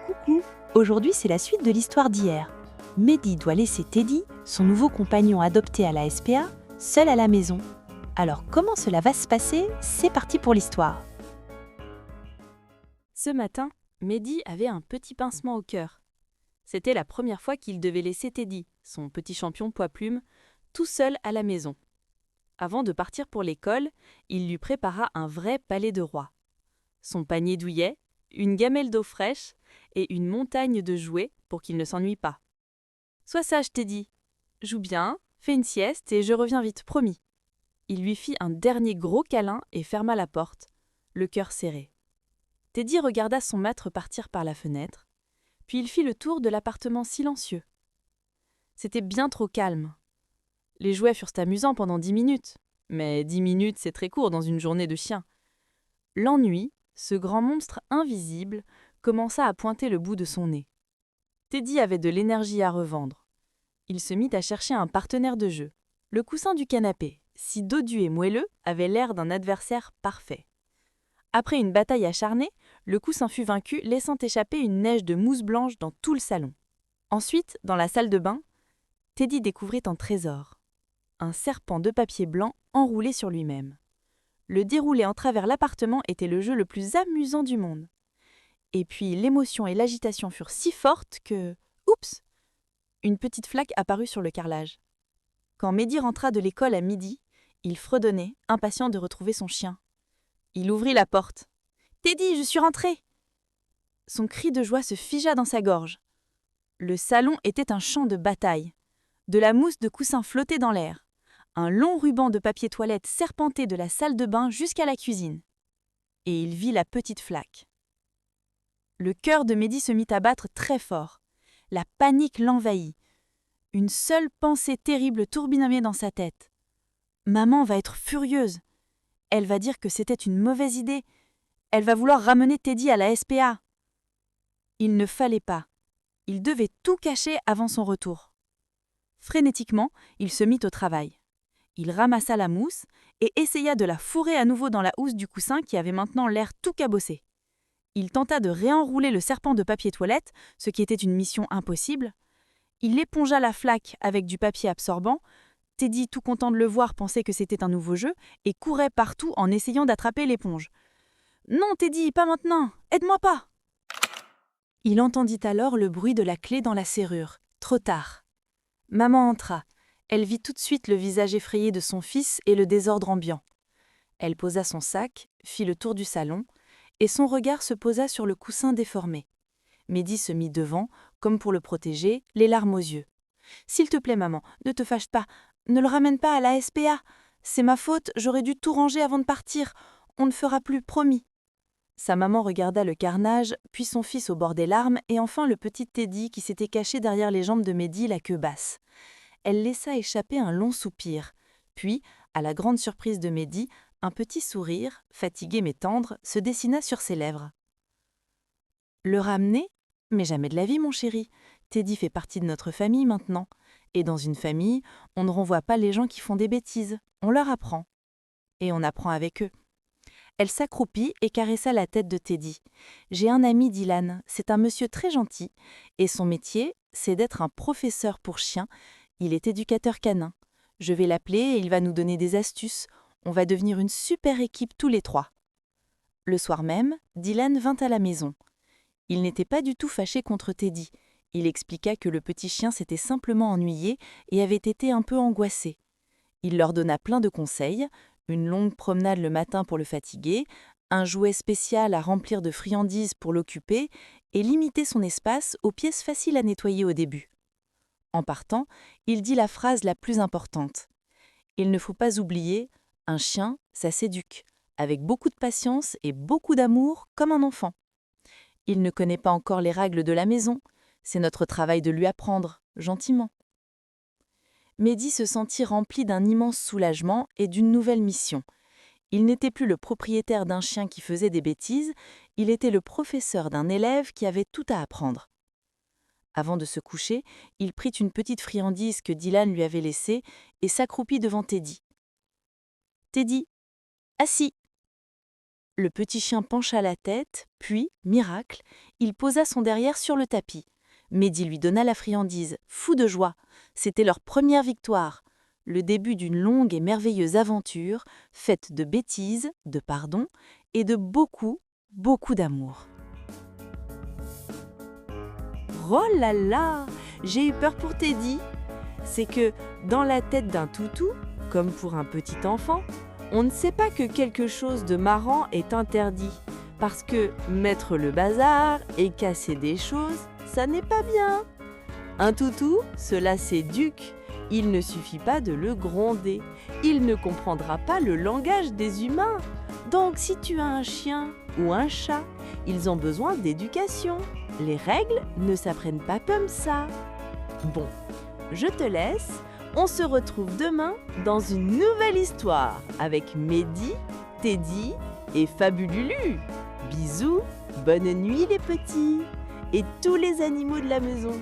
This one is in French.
Coucou, aujourd'hui c'est la suite de l'histoire d'hier. Mehdi doit laisser Teddy, son nouveau compagnon adopté à la SPA, seul à la maison. Alors comment cela va se passer? C'est parti pour l'histoire. Ce matin, Mehdi avait un petit pincement au cœur. C'était la première fois qu'il devait laisser Teddy, son petit champion poids-plume, tout seul à la maison. Avant de partir pour l'école, il lui prépara un vrai palais de roi. Son panier douillet, une gamelle d'eau fraîche et une montagne de jouets pour qu'il ne s'ennuie pas. « Sois sage, Teddy. Joue bien, fais une sieste et je reviens vite, promis. » Il lui fit un dernier gros câlin et ferma la porte, le cœur serré. Teddy regarda son maître partir par la fenêtre, puis il fit le tour de l'appartement silencieux. C'était bien trop calme. Les jouets furent amusants pendant 10 minutes, mais 10 minutes c'est très court dans une journée de chien. L'ennui, ce grand monstre invisible, commença à pointer le bout de son nez. Teddy avait de l'énergie à revendre. Il se mit à chercher un partenaire de jeu. Le coussin du canapé, si dodu et moelleux, avait l'air d'un adversaire parfait. Après une bataille acharnée, le coussin fut vaincu, laissant échapper une neige de mousse blanche dans tout le salon. Ensuite, dans la salle de bain, Teddy découvrit un trésor. Un serpent de papier blanc enroulé sur lui-même. Le dérouler en travers l'appartement était le jeu le plus amusant du monde. Et puis l'émotion et l'agitation furent si fortes que... Oups! Une petite flaque apparut sur le carrelage. Quand Mehdi rentra de l'école à midi, il fredonnait, impatient de retrouver son chien. Il ouvrit la porte. « Teddy, je suis rentré !» Son cri de joie se figea dans sa gorge. Le salon était un champ de bataille. De la mousse de coussin flottait dans l'air. Un long ruban de papier toilette serpentait de la salle de bain jusqu'à la cuisine. Et il vit la petite flaque. Le cœur de Mehdi se mit à battre très fort. La panique l'envahit. Une seule pensée terrible tourbillonnait dans sa tête. Maman va être furieuse. Elle va dire que c'était une mauvaise idée. Elle va vouloir ramener Teddy à la SPA. Il ne fallait pas. Il devait tout cacher avant son retour. Frénétiquement, il se mit au travail. Il ramassa la mousse et essaya de la fourrer à nouveau dans la housse du coussin qui avait maintenant l'air tout cabossé. Il tenta de réenrouler le serpent de papier toilette, ce qui était une mission impossible. Il épongea la flaque avec du papier absorbant. Teddy, tout content de le voir, pensait que c'était un nouveau jeu et courait partout en essayant d'attraper l'éponge. « Non, Teddy, pas maintenant! Aide-moi pas !» Il entendit alors le bruit de la clé dans la serrure. Trop tard. Maman entra. Elle vit tout de suite le visage effrayé de son fils et le désordre ambiant. Elle posa son sac, fit le tour du salon, et son regard se posa sur le coussin déformé. Mehdi se mit devant, comme pour le protéger, les larmes aux yeux. « S'il te plaît, maman, ne te fâche pas. Ne le ramène pas à la SPA. C'est ma faute, j'aurais dû tout ranger avant de partir. On ne fera plus, promis. » Sa maman regarda le carnage, puis son fils au bord des larmes, et enfin le petit Teddy qui s'était caché derrière les jambes de Mehdi, la queue basse. Elle laissa échapper un long soupir. Puis, à la grande surprise de Mehdi, un petit sourire, fatigué mais tendre, se dessina sur ses lèvres. « Le ramener? Mais jamais de la vie, mon chéri. Teddy fait partie de notre famille maintenant. Et dans une famille, on ne renvoie pas les gens qui font des bêtises. On leur apprend. Et on apprend avec eux. » Elle s'accroupit et caressa la tête de Teddy. « J'ai un ami, Dylan. C'est un monsieur très gentil. Et son métier, c'est d'être un professeur pour chiens. Il est éducateur canin. Je vais l'appeler et il va nous donner des astuces. On va devenir une super équipe tous les trois. » Le soir même, Dylan vint à la maison. Il n'était pas du tout fâché contre Teddy. Il expliqua que le petit chien s'était simplement ennuyé et avait été un peu angoissé. Il leur donna plein de conseils, une longue promenade le matin pour le fatiguer, un jouet spécial à remplir de friandises pour l'occuper et limiter son espace aux pièces faciles à nettoyer au début. En partant, il dit la phrase la plus importante. Il ne faut pas oublier, un chien, ça s'éduque, avec beaucoup de patience et beaucoup d'amour comme un enfant. Il ne connaît pas encore les règles de la maison, c'est notre travail de lui apprendre, gentiment. Mehdi se sentit rempli d'un immense soulagement et d'une nouvelle mission. Il n'était plus le propriétaire d'un chien qui faisait des bêtises, il était le professeur d'un élève qui avait tout à apprendre. Avant de se coucher, il prit une petite friandise que Dylan lui avait laissée et s'accroupit devant Teddy. « Teddy, assis !» Le petit chien pencha la tête, puis, miracle, il posa son derrière sur le tapis. Mehdi lui donna la friandise, fou de joie. C'était leur première victoire, le début d'une longue et merveilleuse aventure, faite de bêtises, de pardon et de beaucoup, beaucoup d'amour. Oh là là, j'ai eu peur pour Teddy. C'est que, dans la tête d'un toutou, comme pour un petit enfant, on ne sait pas que quelque chose de marrant est interdit. Parce que mettre le bazar et casser des choses, ça n'est pas bien. Un toutou, cela s'éduque. Il ne suffit pas de le gronder. Il ne comprendra pas le langage des humains. Donc si tu as un chien ou un chat, ils ont besoin d'éducation. Les règles ne s'apprennent pas comme ça. Bon, je te laisse. On se retrouve demain dans une nouvelle histoire avec Mehdi, Teddy et Fabululu. Bisous, bonne nuit les petits et tous les animaux de la maison.